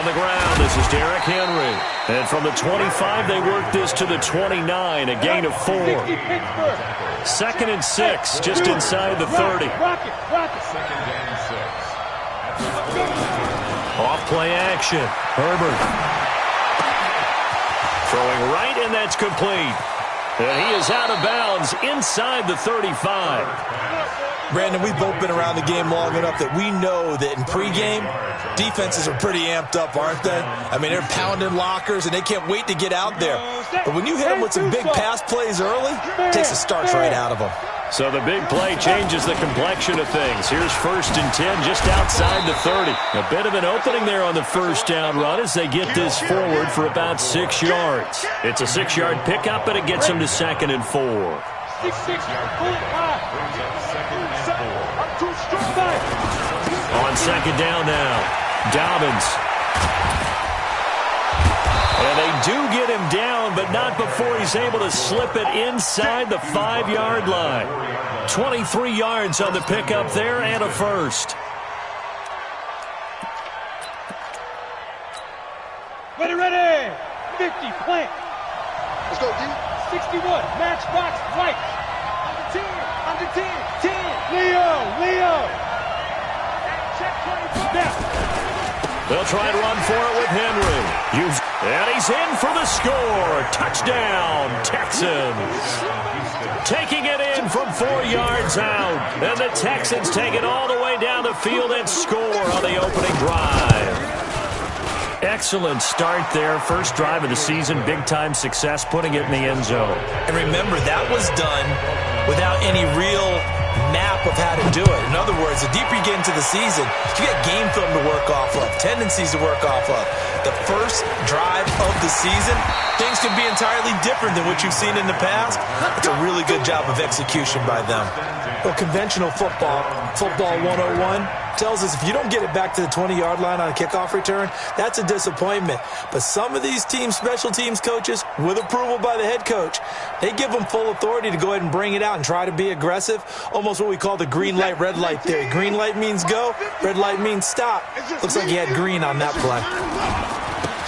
on the ground. This is Derrick Henry. And from the 25, they work this to the 29, a gain of 4. 2nd and 6, just inside the 30. Off play action. Herbert. Throwing right, and that's complete. And he is out of bounds inside the 35. Brandon, we've both been around the game long enough that we know that in pregame, defenses are pretty amped up, aren't they? I mean, they're pounding lockers, and they can't wait to get out there. But when you hit them with some big pass plays early, it takes the starch right out of them. So the big play changes the complexion of things. Here's 1st and 10 just outside the 30. A bit of an opening there on the first down run as they get this forward for about 6 yards. It's a 6-yard pickup, but it gets them to 2nd and 4. On 2nd down now, Dobbins. And they do get him down, but not before he's able to slip it inside the 5-yard line. 23 yards on the pickup there and a first. Ready. 50, plant. Let's go, D. 61, matchbox, right. Under 10, 10. Leo. Check 24. Now. They'll try and run for it with Henry. And he's in for the score. Touchdown, Texans. Taking it in from 4 yards out. And the Texans take it all the way down the field and score on the opening drive. Excellent start there. First drive of the season. Big-time success, putting it in the end zone. And remember, that was done without any real map of how to do it. In other words, the deeper you get into the season, you got game film to work off of, tendencies to work off of. The first drive of the season, things can be entirely different than what you've seen in the past. It's a really good job of execution by them. Well, conventional football 101, tells us if you don't get it back to the 20-yard line on a kickoff return, that's a disappointment. But some of these special teams coaches, with approval by the head coach, they give them full authority to go ahead and bring it out and try to be aggressive, almost what we call the green light, red light theory. Green light means go, red light means stop. Looks like he had green on that play.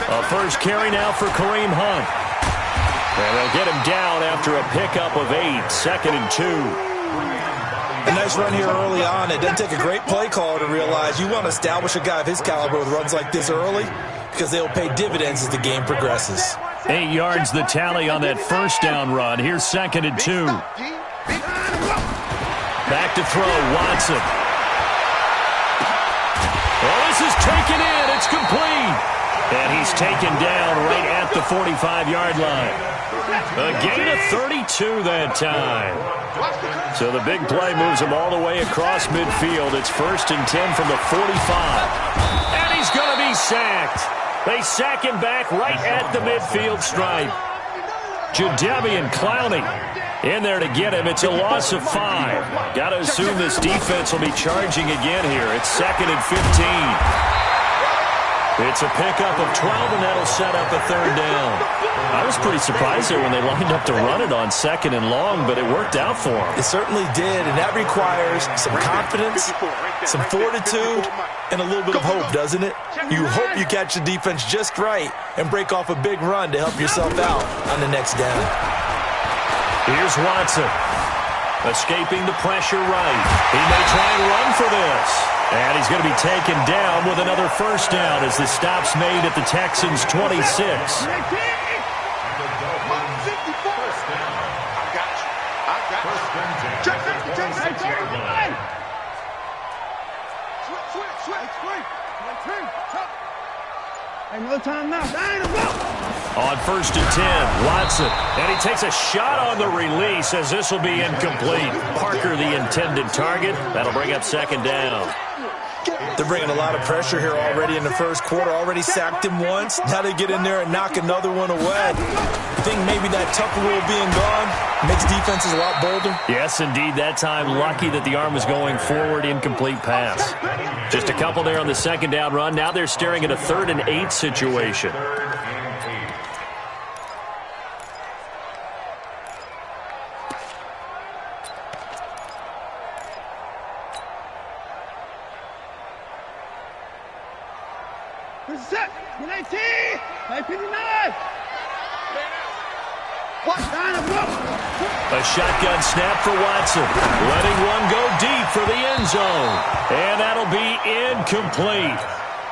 A first carry now for Kareem Hunt. And they'll get him down after a pickup of 8, 2nd and 2. A nice run here early on. It doesn't take a great play caller to realize you want to establish a guy of his caliber with runs like this early because they'll pay dividends as the game progresses. 8 yards the tally on that first down run. Here's 2nd and 2. Back to throw, Watson. Oh, this is taken in. It's complete. And he's taken down right at the 45-yard line. A gain of 32 that time. So the big play moves him all the way across midfield. It's 1st and 10 from the 45. And he's going to be sacked. They sack him back right at the midfield stripe. Jadeveon Clowney in there to get him. It's a loss of 5. Got to assume this defense will be charging again here. It's 2nd and 15. It's a pickup of 12, and that'll set up a 3rd down. I was pretty surprised there when they lined up to run it on 2nd and long, but it worked out for them. It certainly did, and that requires some confidence, some fortitude, and a little bit of hope, doesn't it? You hope you catch the defense just right and break off a big run to help yourself out on the next down. Here's Watson. Escaping the pressure right. He may try and run for this. And he's going to be taken down with another first down as the stop's made at the Texans' 26. Another time now. On 1st and 10, Watson. And he takes a shot on the release as this will be incomplete. Parker, the intended target. That'll bring up 2nd down. They're bringing a lot of pressure here already in the first quarter. Already sacked him once. Now they get in there and knock another one away. I think maybe that Tucker rule being gone makes defenses a lot bolder. Yes, indeed. That time, lucky that the arm was going forward. Incomplete pass. Just a couple there on the 2nd down run. Now they're staring at a 3rd and 8 situation. Set. 19. 59. What? A shotgun snap for Watson. Letting one go deep for the end zone. And that'll be incomplete.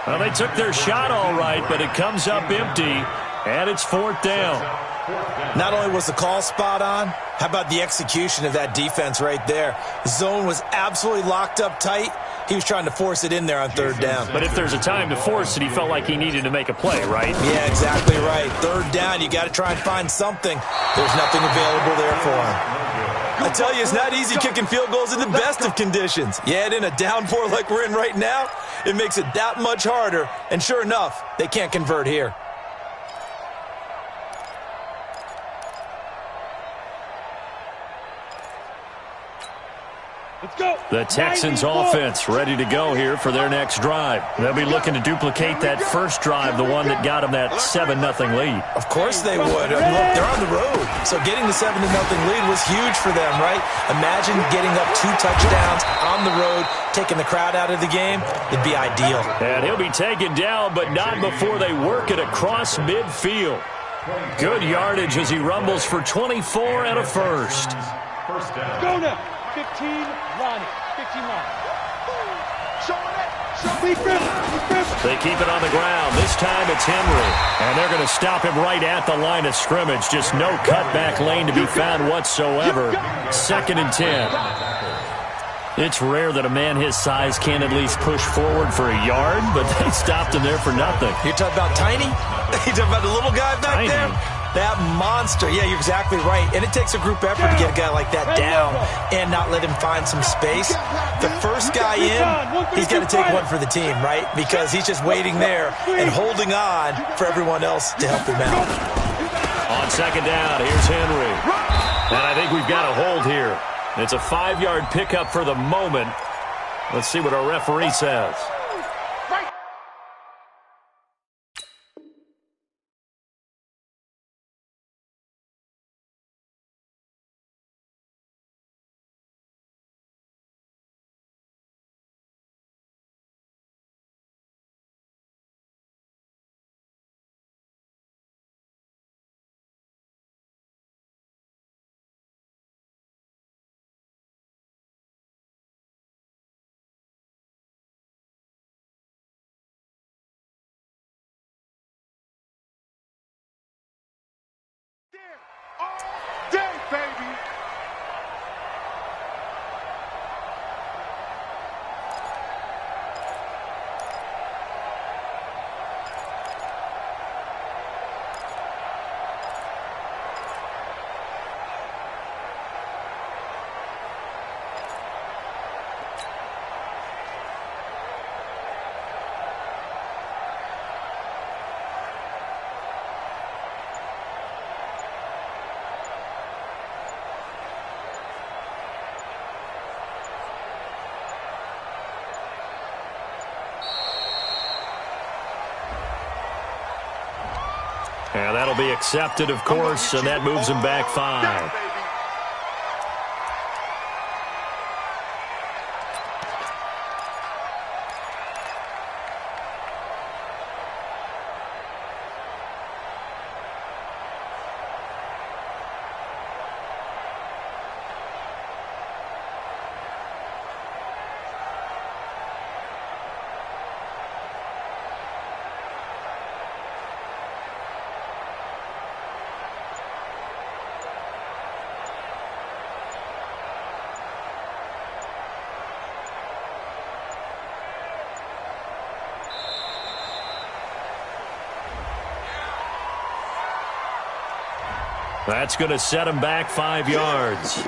Well, they took their shot all right, but it comes up empty, and it's 4th down. Not only was the call spot on, how about the execution of that defense right there? The zone was absolutely locked up tight. He was trying to force it in there on 3rd down. But if there's a time to force it, he felt like he needed to make a play, right? Yeah, exactly right. 3rd down, you got to try and find something. There's nothing available there for him. I tell you, it's not easy kicking field goals in the best of conditions. Yeah, in a down 4 like we're in right now, it makes it that much harder. And sure enough, they can't convert here. Let's go. The Texans offense ready to go here for their next drive. They'll be looking to duplicate that first drive, the one that got them that 7-0 lead. Of course they would. Look, they're on the road. So getting the 7-0 lead was huge for them, right? Imagine getting up 2 touchdowns on the road, taking the crowd out of the game. It'd be ideal. And he'll be taken down, but not before they work it across midfield. Good yardage as he rumbles for 24 and a first. Go now. 15, Lonnie. 15 Lonnie. They keep it on the ground. This time it's Henry. And they're going to stop him right at the line of scrimmage. Just no cutback lane to be found whatsoever. 2nd and 10. It's rare that a man his size can at least push forward for a yard, but they stopped him there for nothing. You're talking about tiny? You're talking about the little guy back there? That monster. Yeah, you're exactly right. And it takes a group effort to get a guy like that down and not let him find some space. The first guy in, he's got to take one for the team, right? Because he's just waiting there and holding on for everyone else to help him out. On 2nd down, here's Henry. And I think we've got a hold here. It's a 5-yard pickup for the moment. Let's see what our referee says. All day, baby. And that'll be accepted, of course, and that moves him back 5. That's going to set him back 5 yards.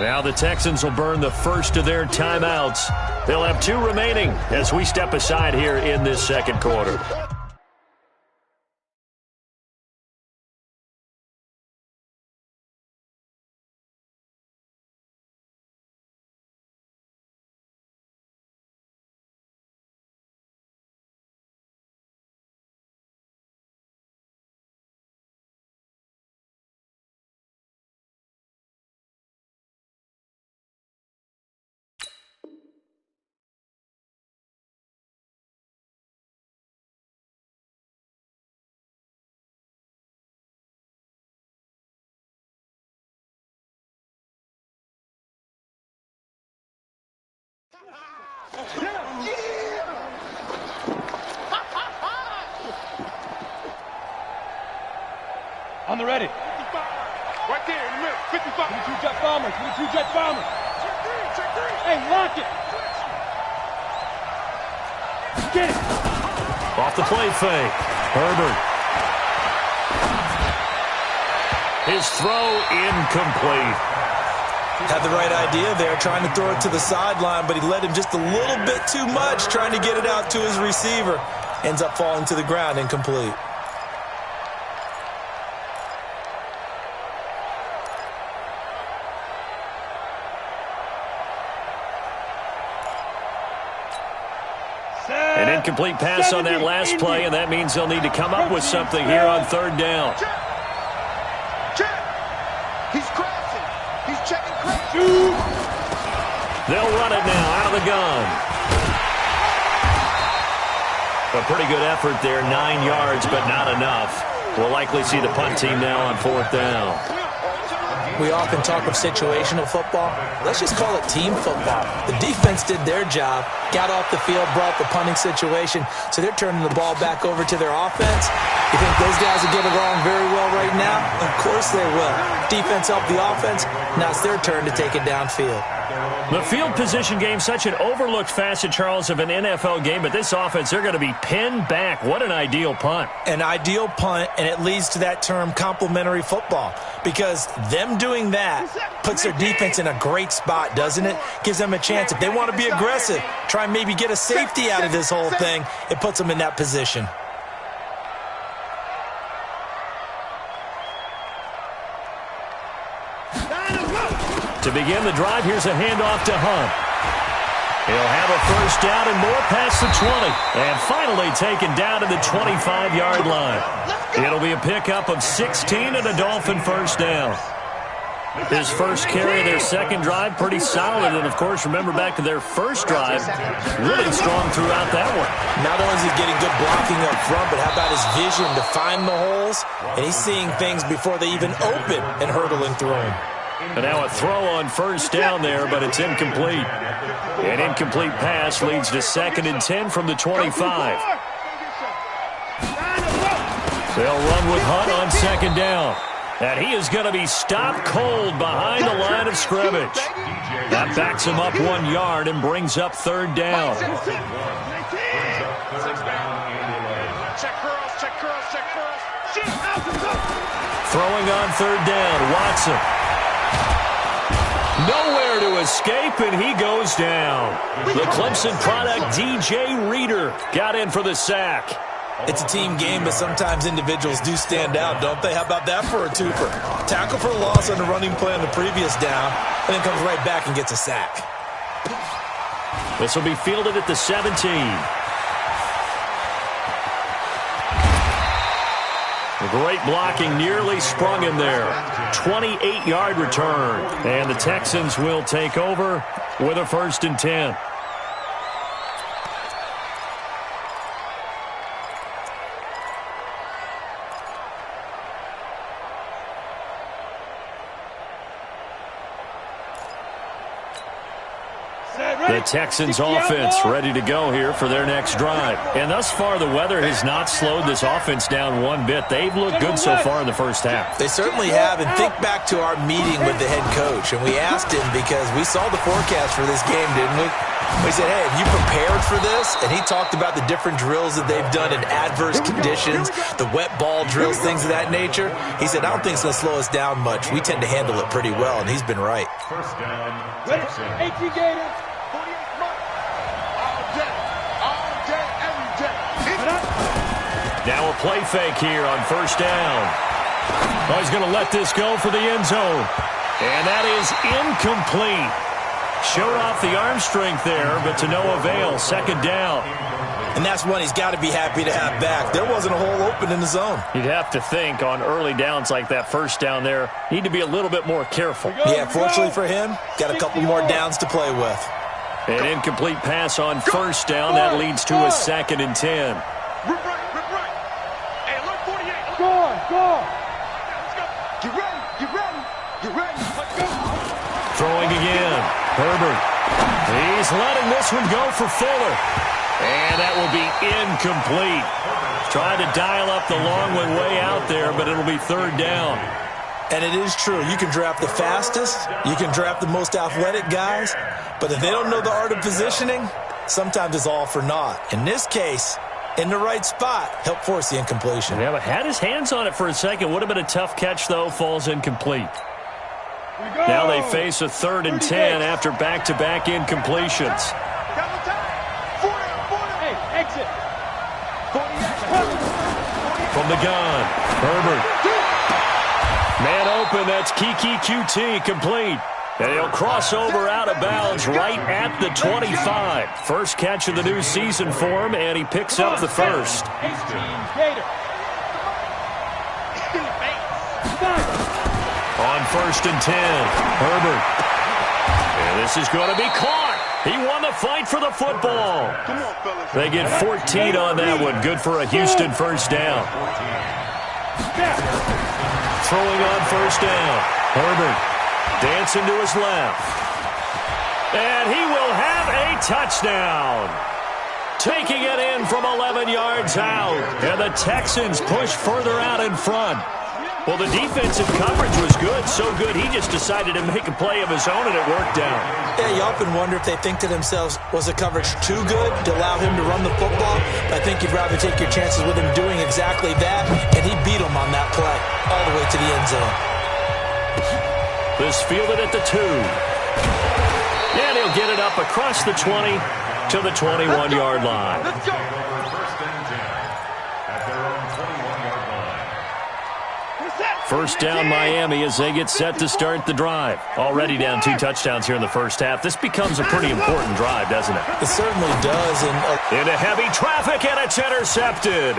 Now the Texans will burn the first of their timeouts. They'll have 2 remaining as we step aside here in this second quarter. On the ready. 55. Right there in the middle. 55. 22 jet bombers. 22 jet bombers. Check three. Hey, lock it. Get it. Off the play fake. Herbert. His throw incomplete. Had the right idea there, trying to throw it to the sideline, but he led him just a little bit too much, trying to get it out to his receiver. Ends up falling to the ground, incomplete. An incomplete pass on that last play, and that means they'll need to come up with something here on third down. Check. He's crashing. He's checking crash. They'll run it now out of the gun. A pretty good effort there, 9 yards, but not enough. We'll likely see the punt team now on fourth down. We often talk of situational football. Let's just call it team football. The defense did their job, got off the field, brought the punting situation, so they're turning the ball back over to their offense. You think those guys will get along very well right now? Of course they will. Defense helped the offense. Now it's their turn to take it downfield. The field position game, such an overlooked facet, Charles, of an NFL game, but this offense, they're going to be pinned back. What an ideal punt. An ideal punt, and it leads to that term complementary football, because them doing that puts their defense in a great spot, doesn't it? Gives them a chance. If they want to be aggressive, try and maybe get a safety out of this whole thing, it puts them in that position. To begin the drive, here's a handoff to Hunt. He'll have a first down and more past the 20. And finally taken down to the 25-yard line. It'll be a pickup of 16 and a Dolphin first down. His first carry of their second drive, pretty solid. And, of course, remember back to their first drive, really strong throughout that one. Not only is he getting good blocking up front, but how about his vision to find the holes? And he's seeing things before they even open and hurdling through them. And now a throw on first down there, but it's incomplete. An incomplete pass leads to 2nd and 10 from the 25. They'll run with Hunt on 2nd down. And he is going to be stopped cold behind the line of scrimmage. That backs him up 1 yard and brings up 3rd down. Check curls, check curls, check curls. Throwing on 3rd down, Watson. Nowhere to escape, and he goes down. The Clemson product, DJ Reader, got in for the sack. It's a team game, but sometimes individuals do stand out, don't they? How about that for a twofer? Tackle for loss on the running play on the previous down, and then comes right back and gets a sack. This will be fielded at the 17. Great blocking, nearly sprung him there. 28-yard return. And the Texans will take over with a 1st and 10. The Texans offense ready to go here for their next drive. And thus far, the weather has not slowed this offense down one bit. They've looked good so far in the first half. They certainly have. And think back to our meeting with the head coach. And we asked him, because we saw the forecast for this game, didn't we? He said, hey, have you prepared for this? And he talked about the different drills that they've done in adverse conditions, the wet ball drills, things of that nature. He said, I don't think it's going to slow us down much. We tend to handle it pretty well, and he's been right. First down, 18 Gators. 48 months. All day, every day. Now a play fake here on first down. Oh, he's going to let this go for the end zone. And that is incomplete. Showed off the arm strength there, but to no avail. Second down. And that's one he's got to be happy to have back. There wasn't a hole open in the zone. You'd have to think on early downs like that first down there, need to be a little bit more careful. Yeah, fortunately for him, got a couple more downs to play with. An incomplete pass on first down. That leads to a 2nd and 10. Rip right. Hey, look, 48. Score. Let's go. Get ready. Let's go. Throwing again. Herbert. He's letting this one go for Fuller. And that will be incomplete. Trying to dial up the long one way out there, but it'll be 3rd down. And it is true. You can draft the fastest. You can draft the most athletic guys. But if they don't know the art of positioning, sometimes it's all for naught. In this case, in the right spot, help force the incompletion. Yeah, but had his hands on it for a second. Would have been a tough catch, though. Falls incomplete. Now they face a 3rd and 10 after back-to-back incompletions. Hey, exit. From the gun, Herbert. Man open, that's Kiki QT, complete. And he'll cross over out of bounds right at the 25. First catch of the new season for him, and he picks up the first. 18 Gators. On 1st and 10, Herbert. And this is going to be caught. He won the fight for the football. Come on, fellas. They get 14 on that one. Good for a Houston first down. Throwing on first down. Herbert dancing to his left. And he will have a touchdown. Taking it in from 11 yards out. And the Texans push further out in front. Well, the defensive coverage was good, so good he just decided to make a play of his own, and it worked out. Yeah, you often wonder if they think to themselves, was the coverage too good to allow him to run the football? I think you'd rather take your chances with him doing exactly that, and he beat him on that play all the way to the end zone. This fielded at the 2. And he'll get it up across the 20 to the 21-yard line. Let's go. First down, Miami, as they get set to start the drive. Already down 2 touchdowns here in the first half. This becomes a pretty important drive, doesn't it? It certainly does. Into heavy traffic, and it's intercepted.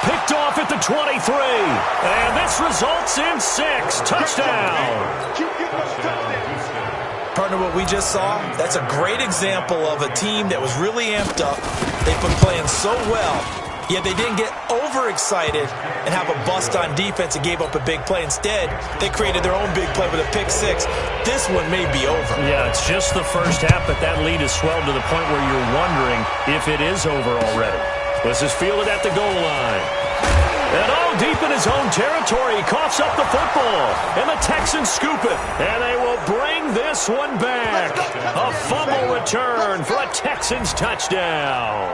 Picked off at the 23. And this results in 6. Touchdown. Keep getting those touchdowns. Partner, what we just saw, that's a great example of a team that was really amped up. They've been playing so well. Yet they didn't get overexcited and have a bust on defense and gave up a big play. Instead, they created their own big play with a pick 6. This one may be over. Yeah, it's just the first half, but that lead has swelled to the point where you're wondering if it is over already. This is fielded at the goal line. And deep in his own territory, he coughs up the football. And the Texans scoop it. And they will bring this one back. A fumble return for a Texans touchdown.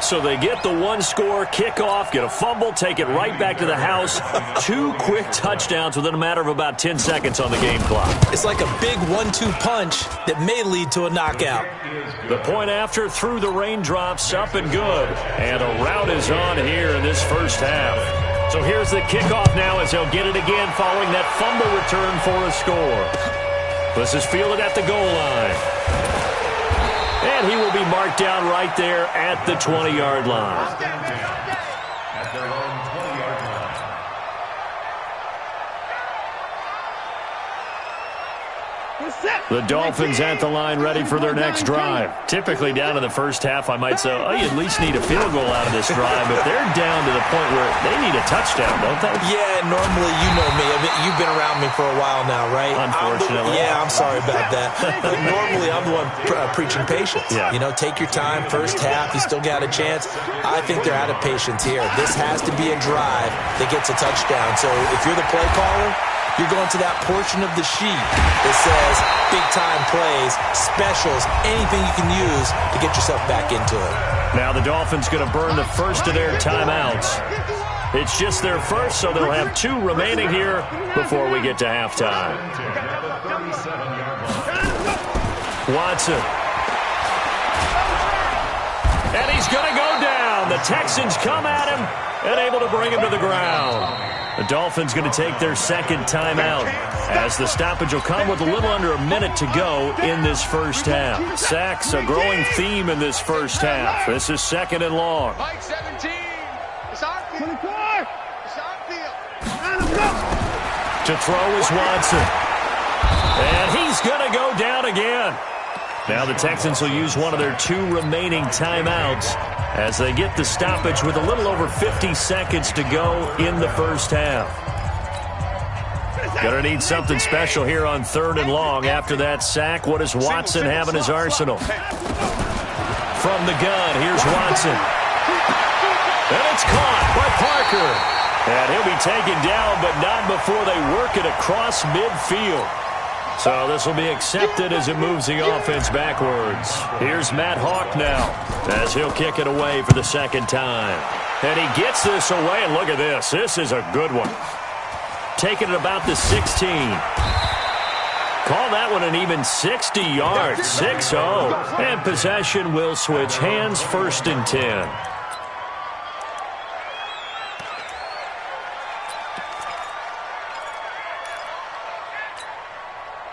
So they get the 1-score kickoff, get a fumble, take it right back to the house. 2 quick touchdowns within a matter of about 10 seconds on the game clock. It's like a big 1-2 punch that may lead to a knockout. The point after through the raindrops, up and good. And a rout is on here in this first half. So here's the kickoff now as they'll get it again following that fumble return for a score. This is fielded at the goal line. And he will be marked down right there at the 20-yard line. At their own 20-yard line. The Dolphins at the line ready for their next drive. Typically down in the first half, I might say, oh, you at least need a field goal out of this drive. But they're down to the point where they need a touchdown, don't they? Yeah, normally, you know me. You've been around me for a while now, right? Unfortunately. I'm sorry about that. But normally, I'm the one preaching patience. Yeah. You know, take your time. First half, you still got a chance. I think they're out of patience here. This has to be a drive that gets a touchdown. So if you're the play caller, you're going to that portion of the sheet that says big-time plays, specials, anything you can use to get yourself back into it. Now the Dolphins going to burn the first of their timeouts. It's just their first, so they'll have 2 remaining here before we get to halftime. Watson. And he's going to go down. The Texans come at him and able to bring him to the ground. The Dolphins going to take their second timeout as the stoppage will come with a little under a minute to go in this first half. Sacks, a growing theme in this first half. This is second and long. Mike 17. It's on field. 24. It's on field. To throw is Watson. And he's going to go down again. Now the Texans will use one of their 2 remaining timeouts as they get the stoppage with a little over 50 seconds to go in the first half. Going to need something special here on 3rd and long after that sack. What does Watson have in his arsenal? From the gun, here's Watson. And it's caught by Parker. And he'll be taken down, but not before they work it across midfield. So this will be accepted as it moves the offense backwards. Here's Matt Hawk now as he'll kick it away for the second time. And he gets this away, and look at this. This is a good one. Taking it about the 16. Call that one an even 60 yards, 6-0. And possession will switch hands, 1st and 10.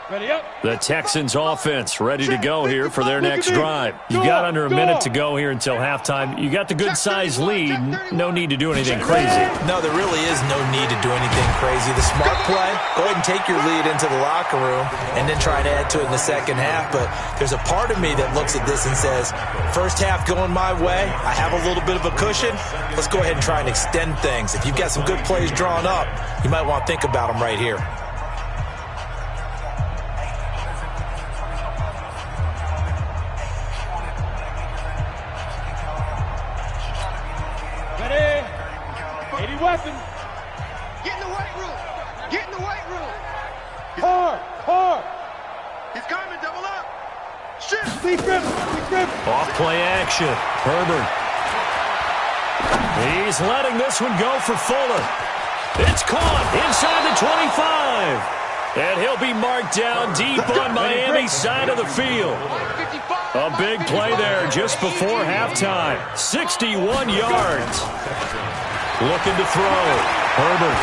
Ready up. The Texans offense ready to go here for their next drive. You got under a minute to go here until halftime. You got the good-sized lead. No need to do anything crazy. No, there really is no need to do anything crazy. The smart play, go ahead and take your lead into the locker room and then try to add to it in the second half. But there's a part of me that looks at this and says, first half going my way, I have a little bit of a cushion. Let's go ahead and try and extend things. If you've got some good plays drawn up, you might want to think about them right here. Weapon. Get in the weight room. Get in the weight room. Hard. He's coming. Double up. Shift. Deep grip. Off play action. Herbert. He's letting this one go for Fuller. It's caught inside the 25. And he'll be marked down deep on Miami's side of the field. A big play there just before halftime. 61 yards. Looking to throw. Herbert.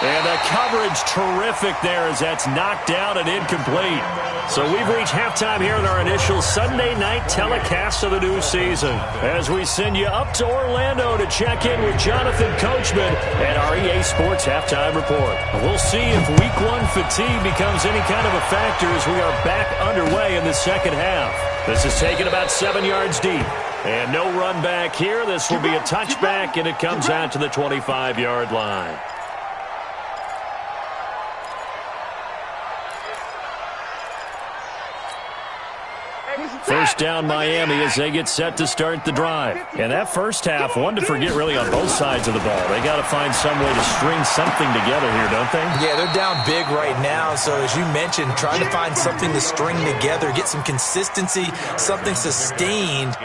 And the coverage terrific there as that's knocked down and incomplete. So we've reached halftime here in our initial Sunday night telecast of the new season as we send you up to Orlando to check in with Jonathan Coachman at our EA Sports Halftime Report. We'll see if Week 1 fatigue becomes any kind of a factor as we are back underway in the second half. This is taken about 7 yards deep. And no run back here. This will be a touchback, and it comes out to the 25-yard line. First down Miami as they get set to start the drive. And that first half, one to forget really on both sides of the ball. They got to find some way to string something together here, don't they? Yeah, they're down big right now. So as you mentioned, trying to find something to string together, get some consistency, something sustained,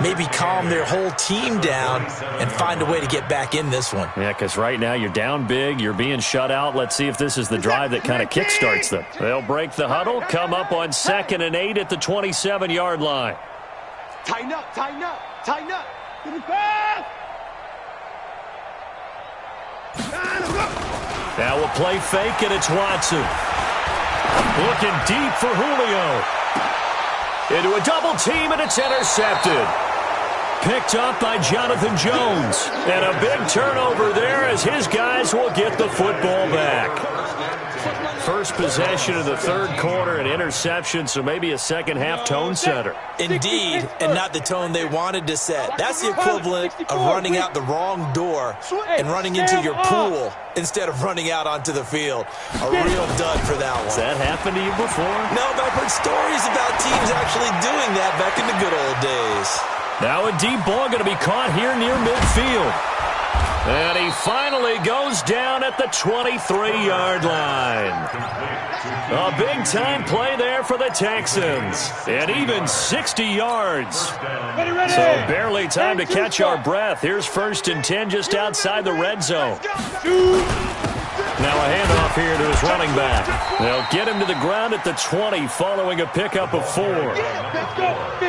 maybe calm their whole team down and find a way to get back in this one. Yeah, because right now you're down big, you're being shut out. Let's see if this is the drive that kind of kickstarts them. They'll break the huddle, come up on 2nd and 8 at the 27-yard line. Tighten up. Give it back. Now we'll play fake, and it's Watson. Looking deep for Julio. Into a double team, and it's intercepted. Picked up by Jonathan Jones. And a big turnover there as his guys will get the football back. First possession of the third quarter, an interception, so maybe a second-half tone setter. Indeed, and not the tone they wanted to set. That's the equivalent of running out the wrong door and running into your pool instead of running out onto the field. A real dud for that one. Has that happened to you before? No, but I've heard stories about teams actually doing that back in the good old days. Now a deep ball going to be caught here near midfield. And he finally goes down at the 23-yard line. A big-time play there for the Texans. And even 60 yards. So barely time to catch our breath. Here's 1st and 10 just outside the red zone. Now a handoff here to his running back. They'll get him to the ground at the 20 following a pickup of 4.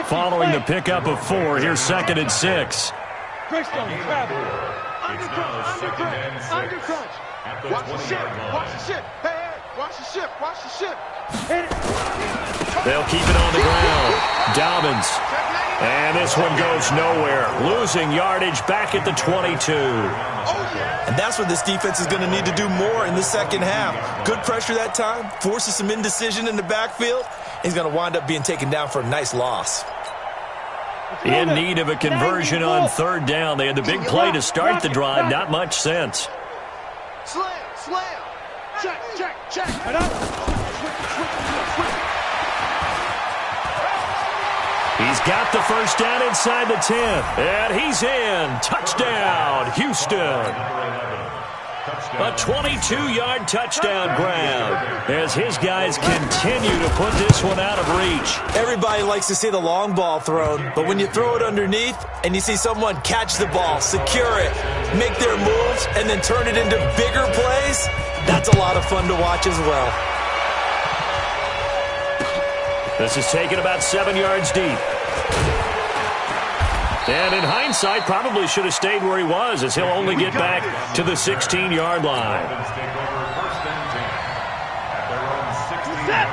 Following the pickup of 4, here's 2nd and 6. Watch the ship. Watch the ship. Hey, watch the ship. Watch the ship. They'll keep it on the ground. Dobbins. And this one goes nowhere. Losing yardage back at the 22. And that's what this defense is going to need to do more in the second half. Good pressure that time. Forces some indecision in the backfield. He's going to wind up being taken down for a nice loss. In need of a conversion on 3rd down. They had the big play to start the drive. Not much sense. Slam. Check. He's got the 1st down inside the 10. And he's in. Touchdown, Houston. A 22-yard touchdown grab as his guys continue to put this one out of reach. Everybody likes to see the long ball thrown, but when you throw it underneath and you see someone catch the ball, secure it, make their moves, and then turn it into bigger plays, that's a lot of fun to watch as well. This is taken about 7 yards deep. And in hindsight, probably should have stayed where he was, as he'll only get back to the 16-yard line.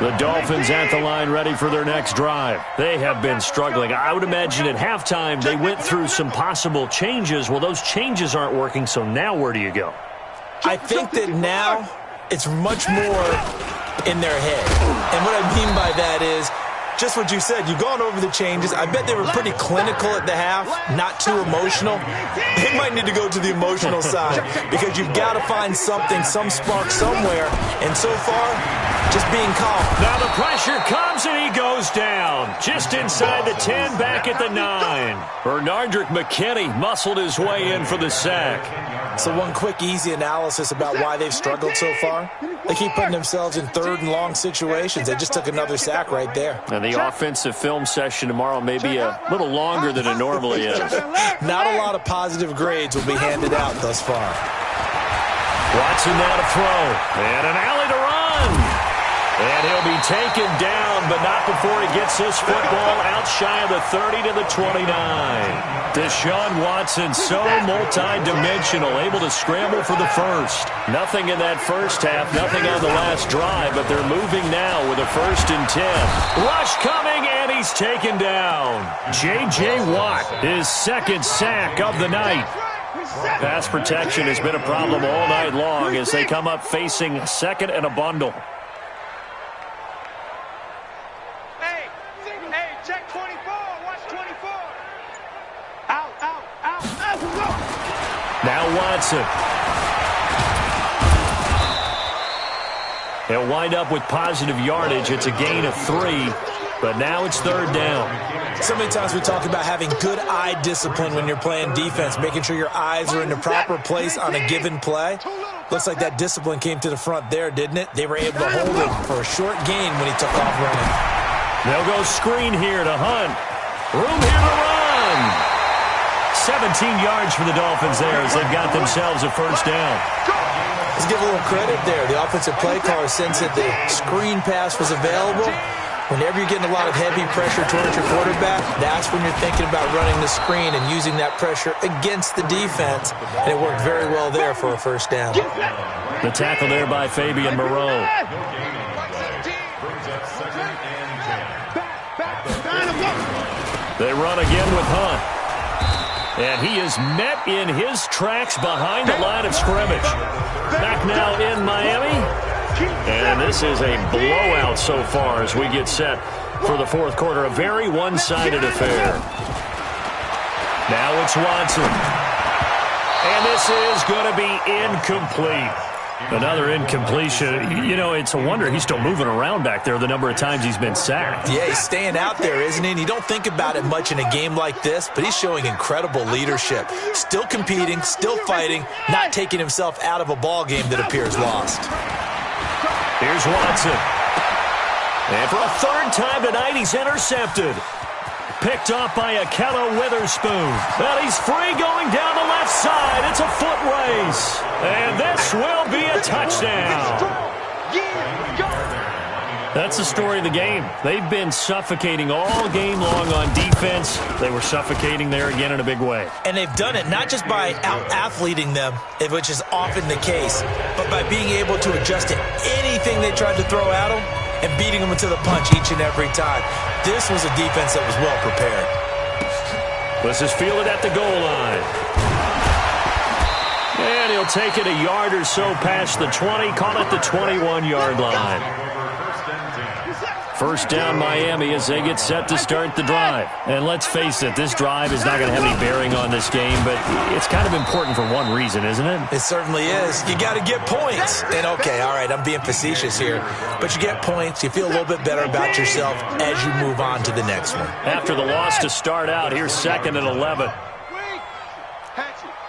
The Dolphins at the line ready for their next drive. They have been struggling. I would imagine at halftime they went through some possible changes. Well, those changes aren't working, so now where do you go? I think that now it's much more in their head. And what I mean by that is just what you said. You've gone over the changes. I bet they were pretty clinical at the half, not too emotional. They might need to go to the emotional side because you've got to find something, some spark somewhere. And so far, just being calm. Now the pressure comes and he goes down. Just inside the 10, back at the 9. Bernardrick McKinney muscled his way in for the sack. So one quick, easy analysis about why they've struggled so far. They keep putting themselves in 3rd and long situations. They just took another sack right there. And the offensive film session tomorrow may be a little longer than it normally is. Not a lot of positive grades will be handed out thus far. Watson now to throw. And an alley to run. And he'll be taken down, but not before he gets this football out shy of the 30 to the 29. Deshaun Watson so multi-dimensional, able to scramble for the first. Nothing in that first half, nothing on the last drive, but they're moving now with a 1st and 10. Rush coming, and he's taken down. J.J. Watt, his 2nd sack of the night. Pass protection has been a problem all night long as they come up facing 2nd and a bundle. Now Watson. He'll wind up with positive yardage. It's a gain of 3, but now it's 3rd down. So many times we talk about having good eye discipline when you're playing defense, making sure your eyes are in the proper place on a given play. Looks like that discipline came to the front there, didn't it? They were able to hold him for a short gain when he took off running. They'll go screen here to Hunt. Room here to run. 17 yards for the Dolphins there as they've got themselves a 1st down. Let's give a little credit there. The offensive play caller sensed that the screen pass was available. Whenever you're getting a lot of heavy pressure towards your quarterback, that's when you're thinking about running the screen and using that pressure against the defense. And it worked very well there for a 1st down. The tackle there by Fabian Moreau. They run again with Hunt. And he is met in his tracks behind the line of scrimmage. Back now in Miami. And this is a blowout so far as we get set for the 4th quarter. A very one-sided affair. Now it's Watson. And this is going to be incomplete. Another incompletion. You know, it's a wonder he's still moving around back there the number of times he's been sacked. Yeah, he's staying out there, isn't he? And you don't think about it much in a game like this, but he's showing incredible leadership. Still competing, still fighting, not taking himself out of a ball game that appears lost. Here's Watson. And for a third time tonight, he's intercepted. Picked off by Akello Witherspoon. And he's free going down the left side. It's a foot race. And this will be a touchdown. That's the story of the game. They've been suffocating all game long on defense. They were suffocating there again in a big way. And they've done it not just by out-athleting them, which is often the case, but by being able to adjust to anything they tried to throw at them and beating them into the punch each and every time. This was a defense that was well prepared. This is fielded at the goal line. And he'll take it a yard or so past the 20, call it the 21-yard line. First down Miami as they get set to start the drive. And let's face it, this drive is not going to have any bearing on this game, but it's kind of important for one reason, isn't it? It certainly is. You got to get points. And okay, all right, I'm being facetious here, but you get points, you feel a little bit better about yourself as you move on to the next one. After the loss to start out, here's 2nd and 11.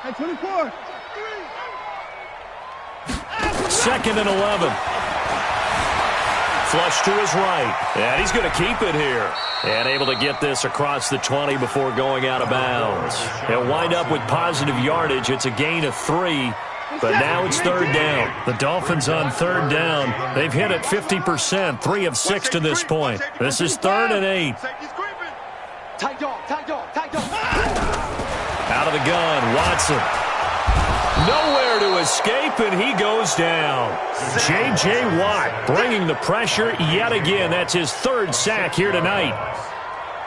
Hey, 24. 2nd and 11. Flush to his right. And he's going to keep it here. And able to get this across the 20 before going out of bounds. He'll wind up with positive yardage. It's a gain of 3. But now it's 3rd down. The Dolphins on 3rd down. They've hit it 50%, 3 of 6 to this point. This is 3rd and 8. Out of the gun, Watson. Nowhere to escape, and he goes down. J.J. Watt bringing the pressure yet again. That's his 3rd sack here tonight.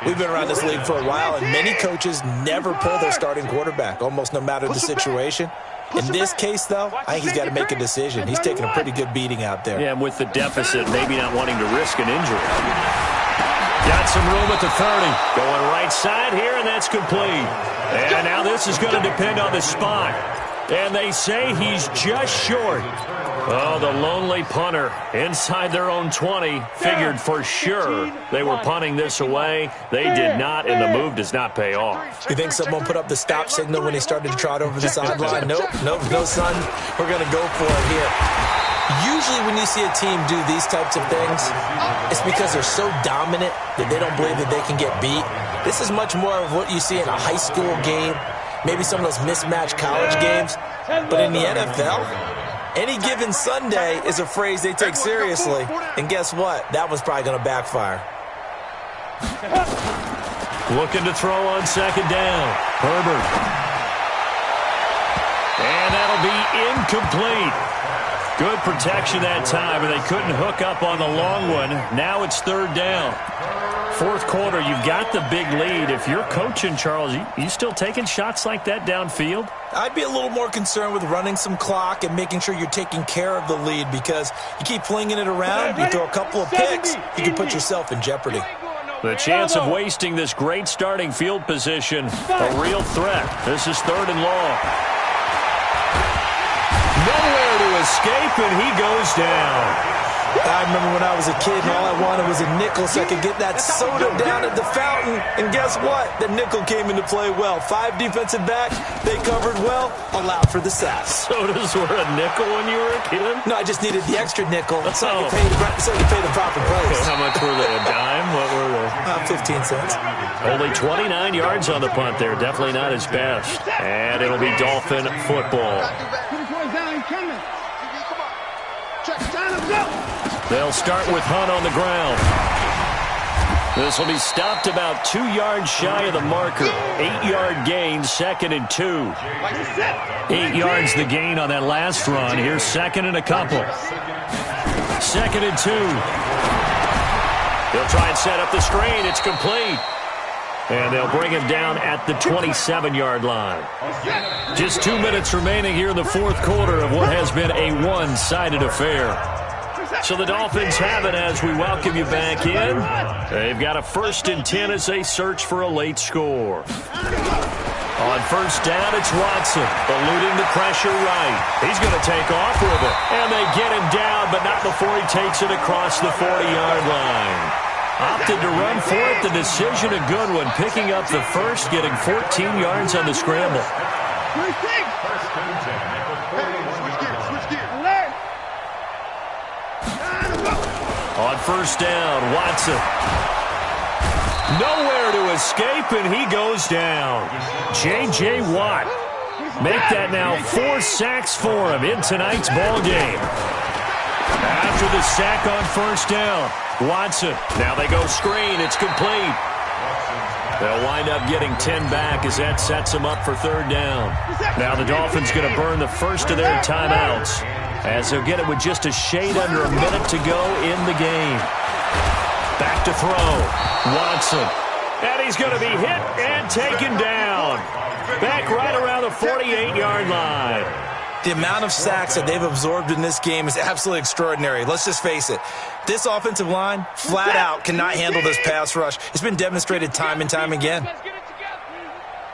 We've been around this league for a while, and many coaches never pull their starting quarterback, almost no matter the situation. In this case, though, I think he's got to make a decision. He's taking a pretty good beating out there. Yeah, with the deficit, maybe not wanting to risk an injury. Got some room at the 30. Going right side here, and that's complete. And now this is going to depend on the spot. And they say he's just short. Oh, the lonely punter inside their own 20 figured for sure they were punting this away. They did not, and the move does not pay off. You think someone put up the stop signal when he started to trot over the sideline? Nope, no, son. We're going to go for it here. Usually when you see a team do these types of things, it's because they're so dominant that they don't believe that they can get beat. This is much more of what you see in a high school game, maybe some of those mismatched college games. But in the NFL, any given Sunday is a phrase they take seriously. And guess what? That was probably going to backfire. Looking to throw on 2nd down. Herbert. And that'll be incomplete. Good protection that time, and they couldn't hook up on the long one. Now it's 3rd down. 4th quarter, you've got the big lead. If you're coaching, Charles, you still taking shots like that downfield? I'd be a little more concerned with running some clock and making sure you're taking care of the lead, because you keep flinging it around, you throw a couple of picks, you can put yourself in jeopardy. The chance of wasting this great starting field position, a real threat. This is 3rd and long. Nowhere to escape, and he goes down. I remember when I was a kid and all I wanted was a nickel so I could get that soda down at the fountain. And guess what? The nickel came into play well. 5 defensive backs, they covered well, allowed for the sack. Sodas were a nickel when you were a kid? No, I just needed the extra nickel so I could pay the proper price. How much were they? A dime? What were they? 15 cents. Only 29 yards on the punt there. Definitely not his best. And it'll be Dolphin football. They'll start with Hunt on the ground. This will be stopped about 2 yards shy of the marker. 8-yard gain, 2nd and 2. 8 yards the gain on that last run. Here's 2nd and a couple. 2nd and 2. They'll try and set up the screen. It's complete. And they'll bring him down at the 27-yard line. Just 2 minutes remaining here in the 4th quarter of what has been a one-sided affair. So the Dolphins have it as we welcome you back in. They've got a 1st and 10 as they search for a late score. On first down, it's Watson, eluding the pressure right. He's going to take off with it. And they get him down, but not before he takes it across the 40-yard line. Opted to run for it. The decision, a good one. Picking up the first, getting 14 yards on the scramble. On first down, Watson. Nowhere to escape, and he goes down. J.J. Watt. Make that now 4 sacks for him in tonight's ball game. After the sack on first down, Watson. Now they go screen. It's complete. They'll wind up getting 10 back as that sets them up for third down. Now the Dolphins going to burn the first of their timeouts as they'll get it with just a shade under a minute to go in the game. Back to throw. Watson. And he's going to be hit and taken down. Back right around the 48-yard line. The amount of sacks that they've absorbed in this game is absolutely extraordinary. Let's just face it. This offensive line, flat out, cannot handle this pass rush. It's been demonstrated time and time again.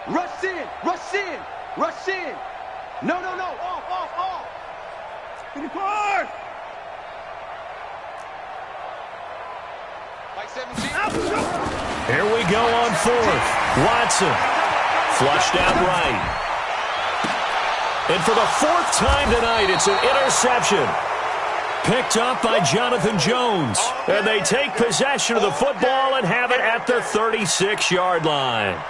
Rush in, rush in, rush in. No, off. To the car. Here we go on fourth. Watson. Flushed out right. And for the 4th time tonight, it's an interception. Picked up by Jonathan Jones. And they take possession of the football and have it at the 36-yard line.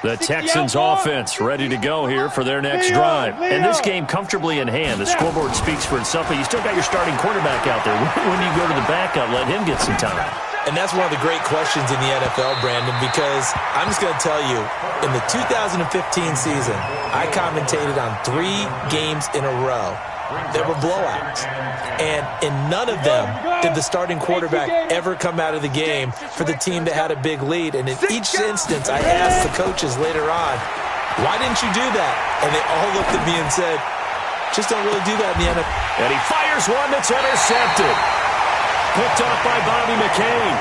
The Texans offense ready to go here for their next drive. And this game comfortably in hand. The scoreboard speaks for itself, but you still got your starting quarterback out there. When you go to the backup, let him get some time. And that's one of the great questions in the NFL, Brandon, because I'm just going to tell you, in the 2015 season, I commentated on 3 games in a row. There were blowouts. And in none of them did the starting quarterback ever come out of the game for the team that had a big lead. And in each instance, I asked the coaches later on, why didn't you do that? And they all looked at me and said, just don't really do that in the NFL. And he fires one that's intercepted. Picked off by Bobby McCain.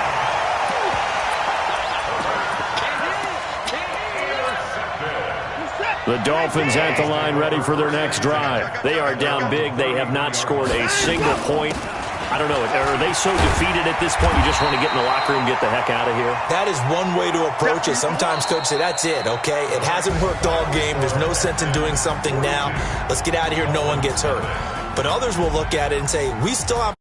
The Dolphins at the line ready for their next drive. They are down big. They have not scored a single point. I don't know. Are they so defeated at this point you just want to get in the locker room and get the heck out of here? That is one way to approach it. Sometimes coaches say, that's it, okay? It hasn't worked all game. There's no sense in doing something now. Let's get out of here. No one gets hurt. But others will look at it and say, we still have